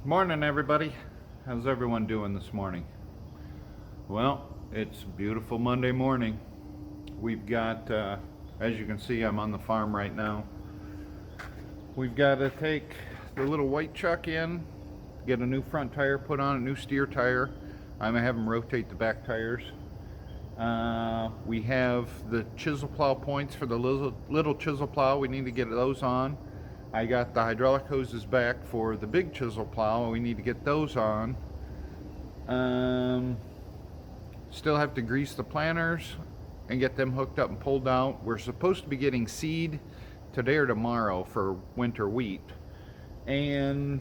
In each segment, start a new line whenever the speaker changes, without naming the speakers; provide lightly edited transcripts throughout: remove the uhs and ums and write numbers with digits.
Morning, everybody. How's everyone doing this morning? Well, it's a beautiful Monday morning. We've got, as you can see, I'm on the farm right now. We've got to take the little white chuck in, get a new front tire put on, a new steer tire. I'm gonna have them rotate the back tires. We have the chisel plow points for the little chisel plow. We need to get those on. I got the hydraulic hoses back for the big chisel plow. We need to get those on. Still have to grease the planters and get them hooked up and pulled out. We're supposed to be getting seed today or tomorrow for winter wheat. And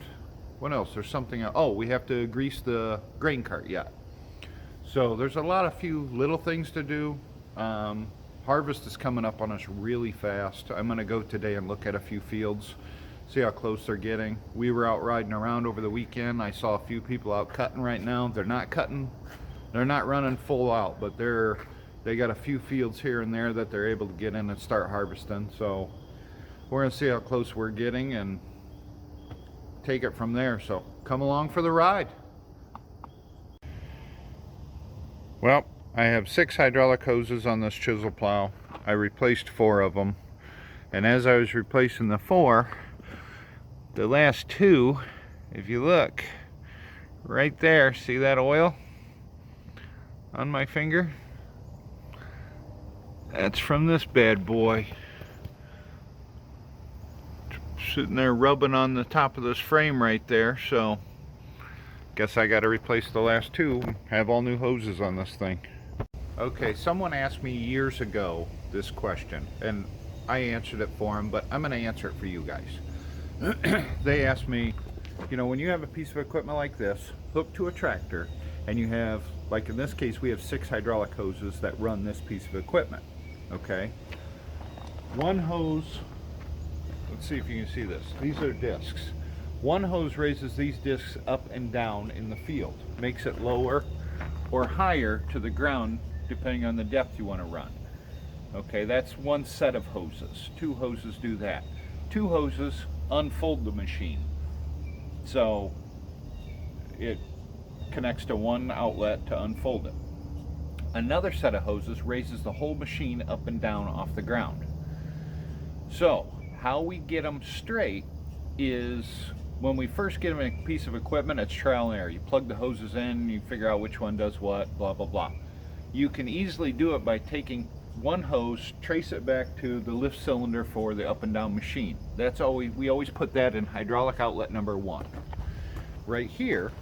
what else? There's something else. Oh, we have to grease the grain cart yet. So there's a few little things to do. Harvest is coming up on us really fast. I'm gonna go today and look at a few fields, see how close they're getting. We were out riding around over the weekend. I saw a few people out cutting right now. They're not cutting, they're not running full out, but they got a few fields here and there that they're able to get in and start harvesting. So we're gonna see how close we're getting and take it from there. So come along for the ride. Well, I have 6 hydraulic hoses on this chisel plow. I replaced 4 of them. And as I was replacing the 4, the last 2, if you look, right there, see that oil on my finger? That's from this bad boy. Sitting there rubbing on the top of this frame right there, so guess I gotta replace the last 2, have all new hoses on this thing. Okay, someone asked me years ago this question, and I answered it for them, but I'm going to answer it for you guys. They asked me, you know, when you have a piece of equipment like this hooked to a tractor, and you have, like in this case, we have 6 hydraulic hoses that run this piece of equipment, okay? One hose, let's see if you can see this. These are discs. One hose raises these discs up and down in the field, makes it lower or higher to the ground depending on the depth you want to run. Okay, that's one set of hoses. 2 hoses do that. 2 hoses unfold the machine. So it connects to one outlet to unfold it. Another set of hoses raises the whole machine up and down off the ground. So how we get them straight is, when we first get them in a piece of equipment, it's trial and error. You plug the hoses in, you figure out which one does what, blah, blah, blah. You can easily do it by taking one hose, trace it back to the lift cylinder for the up and down machine. That's always, we always put that in hydraulic outlet number 1. Right here,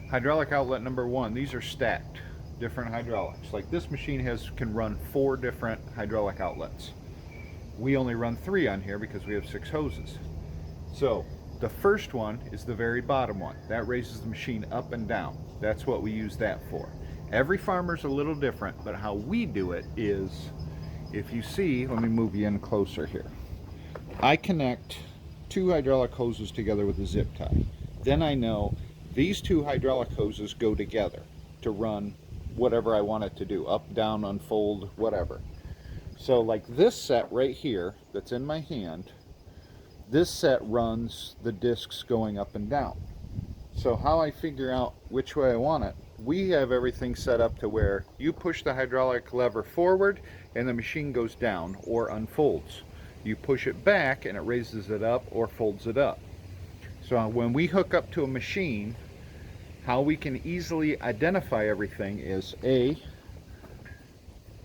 hydraulic outlet number 1, these are stacked, different hydraulics. Like this machine can run 4 different hydraulic outlets. We only run 3 on here because we have 6 hoses. So the first one is the very bottom one. That raises the machine up and down. That's what we use that for. Every farmer's a little different, but how we do it is, if you see, let me move you in closer here. I connect 2 hydraulic hoses together with a zip tie. Then I know these 2 hydraulic hoses go together to run whatever I want it to do, up, down, unfold, whatever. So like this set right here that's in my hand, this set runs the discs going up and down. So how I figure out which way I want it, we have everything set up to where you push the hydraulic lever forward and the machine goes down or unfolds. You push it back and it raises it up or folds it up. So when we hook up to a machine, how we can easily identify everything is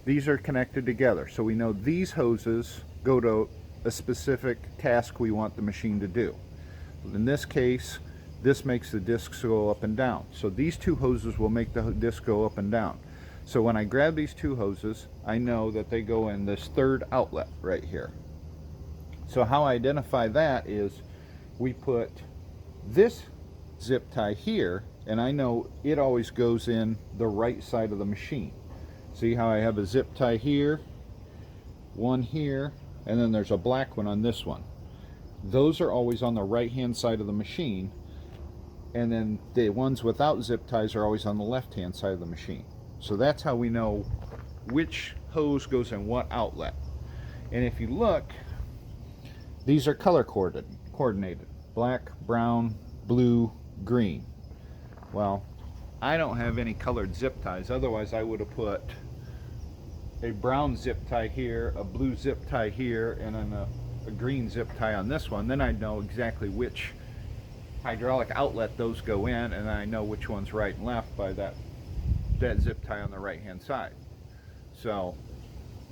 these are connected together. So we know these hoses go to a specific task we want the machine to do. In this case, this makes the discs go up and down. So these 2 hoses will make the disc go up and down. So when I grab these 2 hoses, I know that they go in this 3rd outlet right here. So how I identify that is we put this zip tie here, and I know it always goes in the right side of the machine. See how I have a zip tie here, one here, and then there's a black one on this one. Those are always on the right hand side of the machine, and then the ones without zip ties are always on the left hand side of the machine. So that's how we know which hose goes in what outlet. And if you look, these are color coordinated. black, brown, blue, green. Well, I don't have any colored zip ties, otherwise I would have put a brown zip tie here, a blue zip tie here, and then a green zip tie on this one. Then I'd know exactly which hydraulic outlet those go in, and then I know which one's right and left by that zip tie on the right hand side. So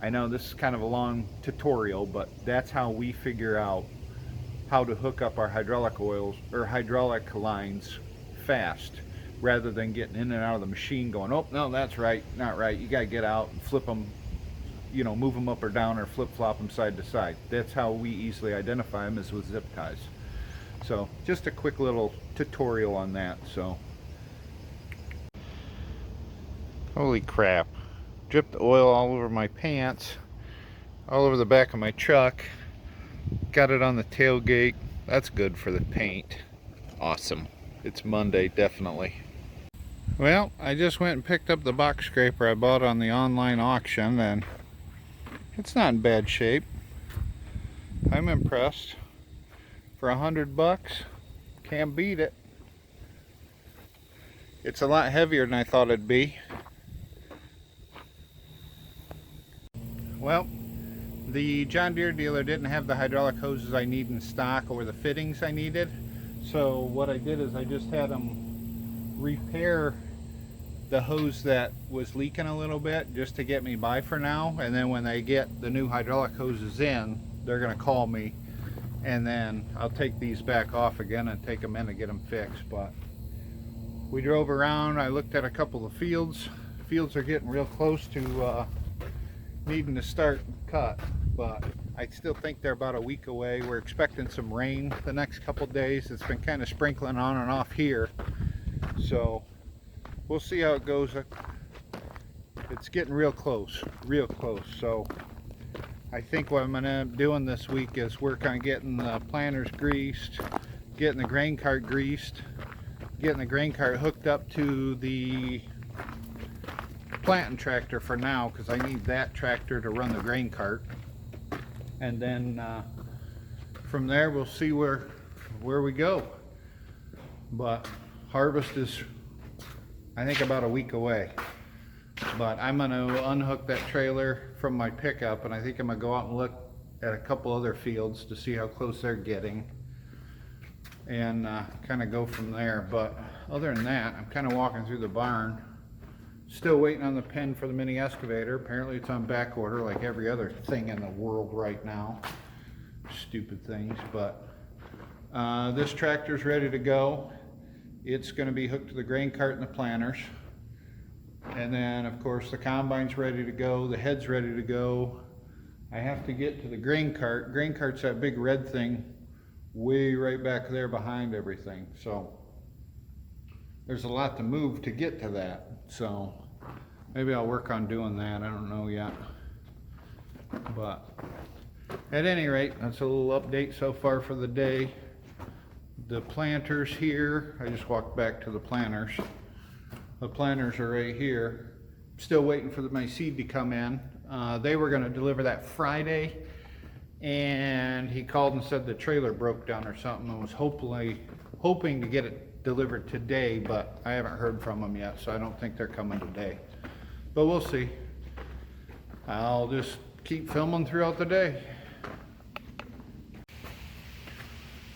I know this is kind of a long tutorial, but that's how we figure out how to hook up our hydraulic oils or hydraulic lines fast, rather than getting in and out of the machine going, oh no, that's right, not right. You got to get out and flip them, you know, move them up or down or flip flop them side to side. That's how we easily identify them, is with zip ties. So just a quick little tutorial on that. So holy crap, dripped oil all over my pants, all over the back of my truck, got it on the tailgate. That's good for the paint. Awesome. It's Monday, definitely. Well, I just went and picked up the box scraper I bought on the online auction, and it's not in bad shape. I'm impressed. For $100, can't beat it. It's a lot heavier than I thought it'd be. Well, the John Deere dealer didn't have the hydraulic hoses I need in stock, or the fittings I needed. So what I did is I just had them repair the hose that was leaking a little bit, just to get me by for now. And then when they get the new hydraulic hoses in, they're going to call me, and then I'll take these back off again and take them in and get them fixed. But we drove around, I looked at a couple of fields. Fields are getting real close to needing to start cut, but I still think they're about a week away. We're expecting some rain the next couple days. It's been kind of sprinkling on and off here, so we'll see how it goes. It's getting real close, real close. So I think what I'm going to end up doing this week is work on getting the planters greased, getting the grain cart greased, getting the grain cart hooked up to the planting tractor for now, because I need that tractor to run the grain cart. And then from there we'll see where we go. But harvest is, I think, about a week away. But I'm going to unhook that trailer from my pickup, and I think I'm going to go out and look at a couple other fields to see how close they're getting, and kind of go from there. But other than that, I'm kind of walking through the barn, still waiting on the pin for the mini excavator. Apparently it's on back order like every other thing in the world right now. Stupid things. But this tractor's ready to go. It's going to be hooked to the grain cart and the planters. And then of course the combine's ready to go, the head's ready to go. I have to get to the grain cart. Grain cart's that big red thing way right back there behind everything. So there's a lot to move to get to that. So maybe I'll work on doing that. I don't know yet. But at any rate, that's a little update so far for the day. The planters here, I just walked back to the planters. The planters are right here. Still waiting for my seed to come in. They were going to deliver that Friday, and he called and said the trailer broke down or something, and was hoping to get it delivered today, but I haven't heard from them yet, so I don't think they're coming today. But we'll see. I'll just keep filming throughout the day.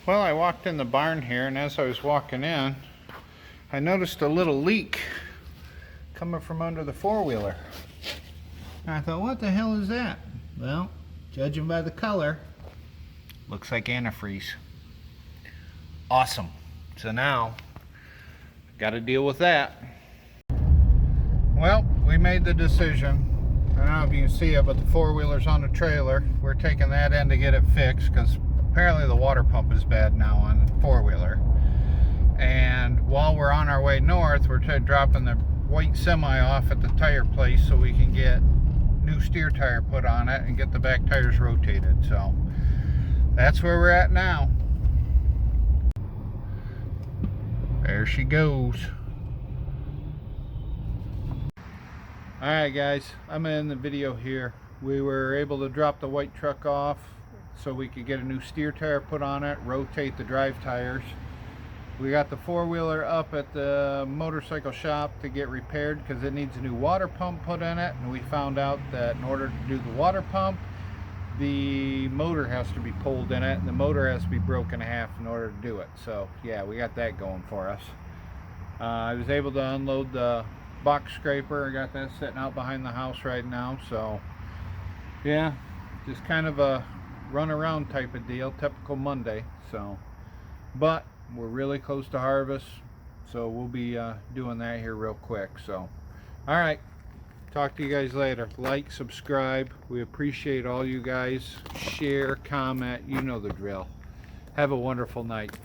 Well, I walked in the barn here, and as I was walking in, I noticed a little leak coming from under the four-wheeler. I thought, what the hell is that? Well, judging by the color, looks like antifreeze. Awesome. So now, got to deal with that. Well, we made the decision. I don't know if you can see it, but the four-wheeler's on the trailer. We're taking that in to get it fixed, because apparently the water pump is bad now on the four-wheeler. And while we're on our way north, we're dropping the white semi off at the tire place so we can get new steer tire put on it and get the back tires rotated. So that's where we're at now. There she goes. Alright guys, I'm in the video here. We were able to drop the white truck off so we could get a new steer tire put on it, rotate the drive tires. We got the four-wheeler up at the motorcycle shop to get repaired because it needs a new water pump put in it, and we found out that in order to do the water pump, the motor has to be pulled in it, and the motor has to be broken in half in order to do it. So yeah, we got that going for us. I was able to unload the box scraper. I got that sitting out behind the house right now. So yeah, just kind of a run around type of deal, typical Monday. So, but we're really close to harvest, so we'll be doing that here real quick. So all right, talk to you guys later. Like, subscribe, we appreciate all you guys. Share, comment, you know the drill. Have a wonderful night.